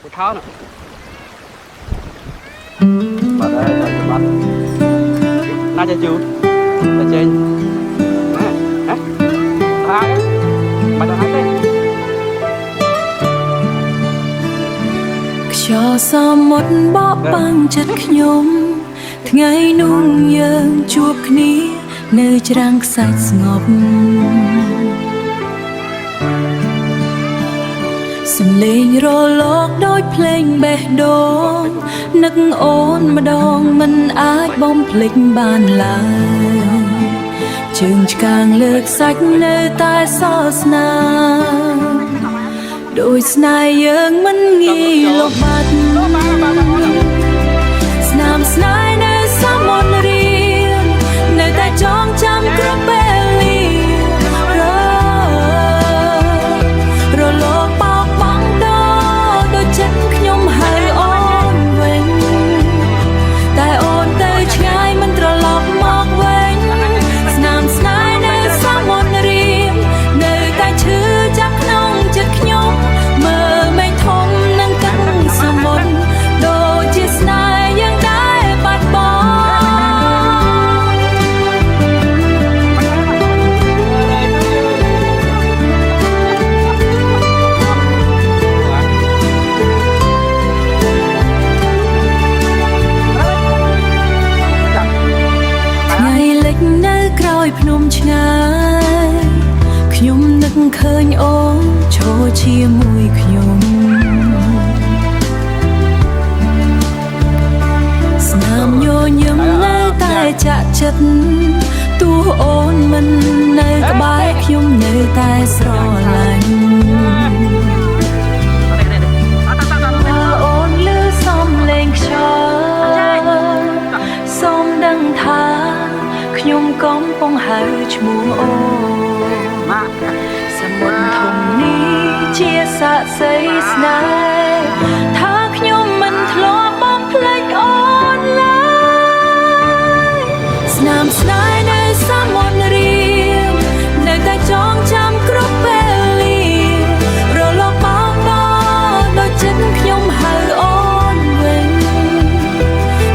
Một thao nữa. Bắt đây là bắt. Na chơi chưa? Là trên. Hả? Hai. Bắt đầu hai tên. ខ្យល់សមុទ្របបបាំងចិត្តខ្ញុំថ្ងៃនោះយើងជួបគ្នានៅច្រាំងខ្សាច់ស្ងប់សំឡេងរលកដូចភ្លេងបេះដូងនឹកអូនម្ដងមិនអាចបំភ្លេចបានឡើយជើងឆ្កាងលើកសាច់នៅតែសល់ស្នាមដោយស្នេហ៍យើងមិនងាយលុបបាត់ស្នាមស្នេហ៍នៅសមុទ្ររៀងនៅតែចងចាំគ្រប់ពេលលារលកបោកបង់ដូចចិត្តខ្ញុំហៅអូនវិញតែអូនទៅឆ្ងាយមិនត្រឡប់មកវិញស្នាមស្នេហ៍នៅសមុទ្ររៀងនៅតែឈឺចាប់ក្នុងចិត្តខ្ញុំមើលមេឃធំនឹងទឹកសមុទ្រដូចជាស្នេហ៍យើងដែលបាត់បង់ថ្ងៃលិចនៅក្រោយភ្នំឆ្ងាយខ្ញុំនឹកឃើញអូនឈរជាមួយខ្ញុំស្នាមញញឹមនៅតែចាក់ចិត្តទោះអូនមិននៅក្បែរខ្ញុំនៅតែស្រឡាញ់អូនលឺសំឡេងខ្យល់សូមដឹងថាខ្ញុំកំពុងហៅឈ្មោះអូនសមុទ្រធំនេះជាសាក្សីស្នេហ៍ថាខ្ញុំមិនធ្លាប់បំភ្លេចអូនឡើយស្នាមស្នេហ៍នៅសមុទ្ររៀងនៅតែចងចាំគ្រប់ពេលលារលកបោកបង់ដូចចិត្តខ្ញុំហៅអូនវិញ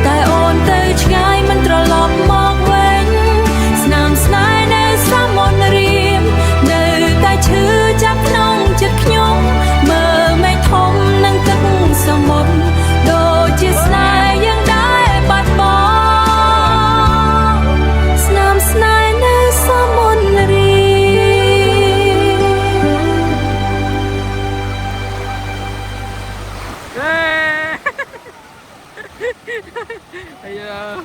តែអូនទៅឆ្ងាយមិនត្រឡប់មកវិញស្នាមស្នេហ៍នៅសមុទ្ររៀងនៅតែឈឺចាប់ក្នុងចិត្តខ្ញុំមើលមេឃធំនឹងទឹកសមុទ្រដូចជាស្នេហ៍យើងដែលបាត់បង់ស្នាមស្នេហ៍នៅសមុទ្ររៀង Ây da.